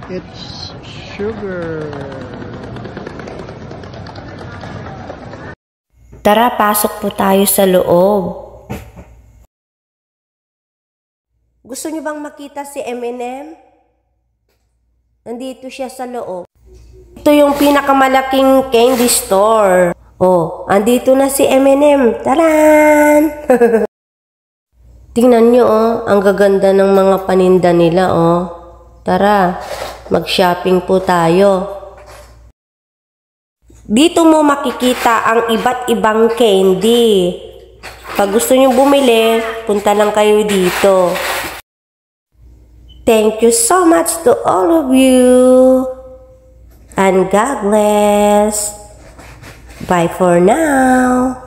It's sugar. Tara, pasok po tayo sa loob. Gusto niyo bang makita si M&M? Nandito siya sa loob. Ito yung pinakamalaking candy store. Oh, andito na si M&M. Taran! Tingnan nyo, oh. Ang gaganda ng mga paninda nila, oh. Tara, mag-shopping po tayo. Dito mo makikita ang iba't ibang candy. Pag gusto nyo bumili, punta lang kayo dito. Thank you so much to all of you. And God bless. Bye for now.